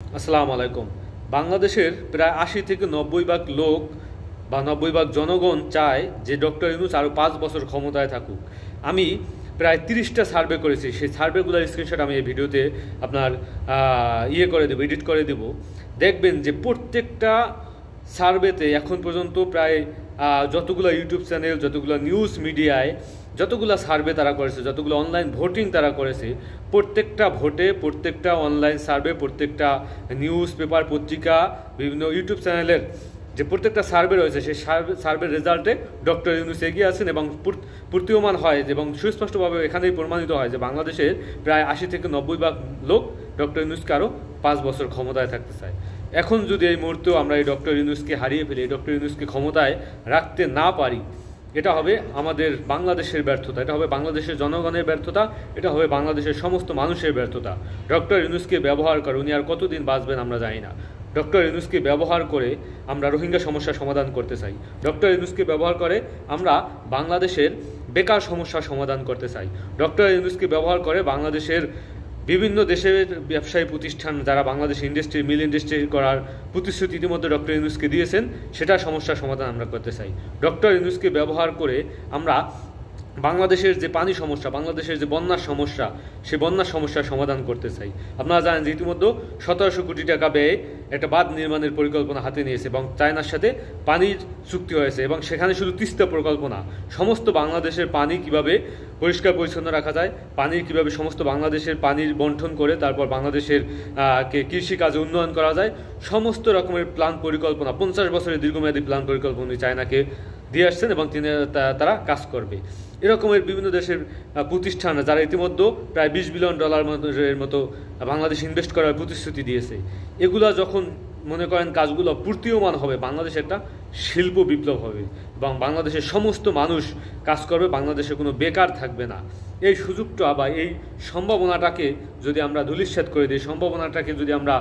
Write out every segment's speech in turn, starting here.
আসসালামু আলাইকুম। বাংলাদেশের প্রায় ৮০ থেকে ৯০ ভাগ লোক বা ৯০ ভাগ জনগণ চায় যে ডক্টর ইউনূস আরও ৫ বছর ক্ষমতায় থাকুক। আমি প্রায় ৩০টা সার্ভে করেছি, সেই সার্ভেগুলোর স্ক্রিনশট আমি এই ভিডিওতে আপনার করে দেবো, এডিট করে দেব। দেখবেন যে প্রত্যেকটা সার্ভেতে এখন পর্যন্ত প্রায় যতগুলো ইউটিউব চ্যানেল, যতগুলো নিউজ মিডিয়ায় যতগুলো সার্ভে তারা করেছে, যতগুলো অনলাইন ভোটিং তারা করেছে, প্রত্যেকটা ভোটে, প্রত্যেকটা অনলাইন সার্ভে, প্রত্যেকটা নিউজ পেপার, পত্রিকা, বিভিন্ন ইউটিউব চ্যানেলের যে প্রত্যেকটা সার্ভে রয়েছে, সেই সার্ভের রেজাল্টে ডক্টর ইউনূস এগিয়ে আছেন এবং প্রতীয়মান হয় এবং সুস্পষ্টভাবে এখানেই প্রমাণিত হয় যে বাংলাদেশের প্রায় ৮০ থেকে ৯০ ভাগ লোক ডক্টর ইউনূসকে আরও ৫ বছর ক্ষমতায় থাকতে চায়। এখন যদি এই মুহূর্তেও আমরা এই ডক্টর ইউনূসকে হারিয়ে ফেলি, এই ডক্টর ইউনূসকে ক্ষমতায় রাখতে না পারি, এটা হবে আমাদের বাংলাদেশের ব্যর্থতা, এটা হবে বাংলাদেশের জনগণের ব্যর্থতা, এটা হবে বাংলাদেশের সমস্ত মানুষের ব্যর্থতা। ডক্টর ইউনূসকে ব্যবহার করে উনি আর কতদিন বাঁচবেন আমরা জানি না। ডক্টর ইউনূসকে ব্যবহার করে আমরা রোহিঙ্গা সমস্যার সমাধান করতে চাই। ডক্টর ইউনূসকে ব্যবহার করে আমরা বাংলাদেশের বেকার সমস্যার সমাধান করতে চাই। ডক্টর ইউনূসকে ব্যবহার করে বাংলাদেশের বিভিন্ন দেশের ব্যবসায়ী প্রতিষ্ঠান যারা বাংলাদেশে মিল ইন্ডাস্ট্রি করার প্রতিশ্রুতি ইতিমধ্যে ডক্টর ইউনূসকে দিয়েছেন, সেটার সমস্যার সমাধান আমরা করতে চাই। ডক্টর ইউনূসকে ব্যবহার করে আমরা বাংলাদেশের যে পানি সমস্যা, বাংলাদেশের যে বন্যার সমস্যা, সেই বন্যার সমস্যার সমাধান করতে চাই। আপনারা জানেন যে ইতিমধ্যে ১৭০০ কোটি টাকা ব্যয়ে একটা বাঁধ নির্মাণের পরিকল্পনা হাতে নিয়েছে এবং চায়নার সাথে পানির চুক্তি হয়েছে এবং সেখানে শুধু তিস্তা প্রকল্প না, সমস্ত বাংলাদেশের পানি কিভাবে পরিষ্কার পরিচ্ছন্ন রাখা যায়, পানির কিভাবে সমস্ত বাংলাদেশের পানির বণ্টন করে তারপর বাংলাদেশের কৃষিকাজে উন্নয়ন করা যায়, সমস্ত রকমের প্ল্যান পরিকল্পনা, ৫০ বছরের দীর্ঘমেয়াদী প্ল্যান পরিকল্পনা চায়নাকে দিয়ে আসছেন এবং তারা কাজ করবে। এরকমের বিভিন্ন দেশের প্রতিষ্ঠান যারা ইতিমধ্যে প্রায় $২০ বিলিয়ন মতো বাংলাদেশ ইনভেস্ট করার প্রতিশ্রুতি দিয়েছে, এগুলা যখন মনে করেন কাজগুলো প্রতীয়মান হবে, বাংলাদেশে একটা শিল্প বিপ্লব হবে এবং বাংলাদেশের সমস্ত মানুষ কাজ করবে, বাংলাদেশে কোনো বেকার থাকবে না। এই সুযোগটা বা এই সম্ভাবনাটাকে যদি আমরা ধূলিসাৎ করে দিই, সম্ভাবনাটাকে যদি আমরা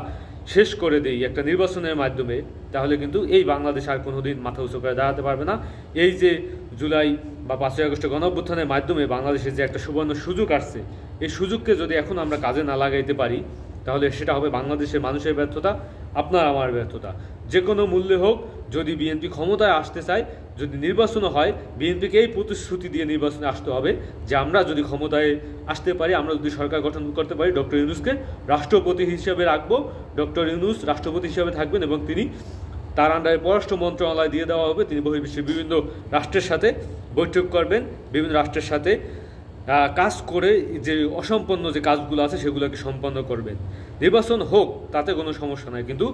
শেষ করে দিই একটা নির্বাচনের মাধ্যমে, তাহলে কিন্তু এই বাংলাদেশ আর কোনো দিন মাথা উঁচু করে দাঁড়াতে পারবে না। এই যে জুলাই বা ৫ই আগস্টের গণঅভ্যুত্থানের মাধ্যমে বাংলাদেশের যে একটা সুবর্ণ সুযোগ আসছে, এই সুযোগকে যদি এখন আমরা কাজে না লাগাইতে পারি, তাহলে সেটা হবে বাংলাদেশের মানুষের ব্যর্থতা, আপনার আমার ব্যর্থতা। যে কোনো মূল্যে হোক, যদি বিএনপি ক্ষমতায় আসতে চায়, যদি নির্বাচনও হয়, বিএনপিকে এই প্রতিশ্রুতি দিয়ে নির্বাচনে আসতে হবে যে আমরা যদি ক্ষমতায় আসতে পারি, আমরা যদি সরকার গঠন করতে পারি, ডক্টর ইউনূসকে রাষ্ট্রপতি হিসেবে রাখবো। ডক্টর ইউনূস রাষ্ট্রপতি হিসেবে থাকবেন এবং তিনি তার আন্ডারে পররাষ্ট্র মন্ত্রণালয় দিয়ে দেওয়া হবে। তিনি বহির্বিশ্বের বিভিন্ন রাষ্ট্রের সাথে বৈঠক করবেন, বিভিন্ন রাষ্ট্রের সাথে কাজ করে যে অসম্পন্ন যে কাজগুলো আছে সেগুলোকে সম্পন্ন করবেন। নির্বাচন হোক, তাতে কোনো সমস্যা নাই, কিন্তু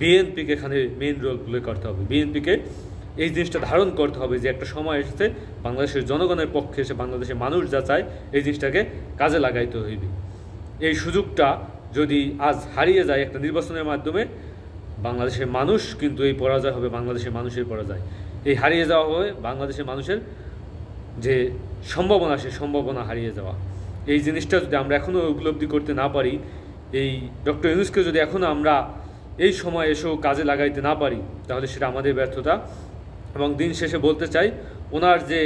বিএনপিকে এখানে মেইন রোল প্লে করতে হবে। বিএনপিকে এই জিনিসটা ধারণ করতে হবে যে একটা সময় এসেছে বাংলাদেশের জনগণের পক্ষে এসে বাংলাদেশের মানুষ যা চায় এই জিনিসটাকে কাজে লাগাইতে হইবে। এই সুযোগটা যদি আজ হারিয়ে যায় একটা নির্বাচনের মাধ্যমে, বাংলাদেশের মানুষ কিন্তু এই পরাজয় হবে বাংলাদেশের মানুষের পরাজয়। এই হারিয়ে যাওয়া হবে বাংলাদেশের মানুষের যে সম্ভাবনা, সেই সম্ভাবনা হারিয়ে যাওয়া। এই জিনিসটা যদি আমরা এখনও উপলব্ধি করতে না পারি, এই ডক্টর ইউনূসকে যদি এখনও আমরা এই সময় এসেও কাজে লাগাইতে না পারি, তাহলে সেটা আমাদের ব্যর্থতা। এবং দিন শেষে বলতে চাই, ওনার যে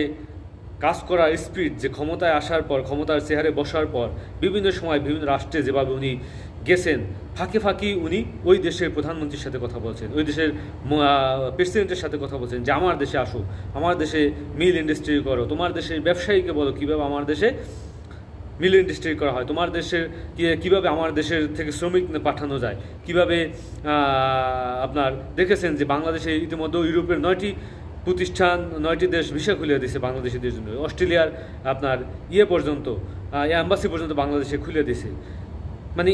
কাজ করার স্পিড, যে ক্ষমতায় আসার পর, ক্ষমতার চেহারে বসার পর বিভিন্ন সময় বিভিন্ন রাষ্ট্রে যেভাবে উনি গেছেন, ফাঁকে ফাঁকি উনি ওই দেশের প্রধানমন্ত্রীর সাথে কথা বলছেন, ওই দেশের প্রেসিডেন্টের সাথে কথা বলছেন যে আমার দেশে আসো, আমার দেশে মিল ইন্ডাস্ট্রি করো, তোমার দেশের ব্যবসায়ীকে বলো কীভাবে আমার দেশে মিল ইন্ডাস্ট্রি করা হয়, তোমার দেশের কীভাবে আমার দেশের থেকে শ্রমিক পাঠানো যায়, কীভাবে আপনার দেখেছেন যে বাংলাদেশে ইতিমধ্যে ইউরোপের 9টি প্রতিষ্ঠান, 9টি দেশ ভিসা খুলে দিয়েছে বাংলাদেশিদের জন্য। অস্ট্রেলিয়ার আপনার পর্যন্ত অ্যাম্বাসি পর্যন্ত বাংলাদেশে খুলে দিয়েছে। মানে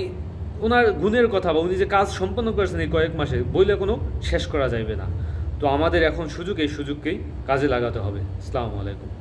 ওনার গুণের কথা বা উনি যে কাজ সম্পন্ন করেছেন এই কয়েক মাসে বইলে কোনো শেষ করা যাবে না। তো আমাদের এখন সুযোগ, এই সুযোগকেই কাজে লাগাতে হবে। আসসালামু আলাইকুম।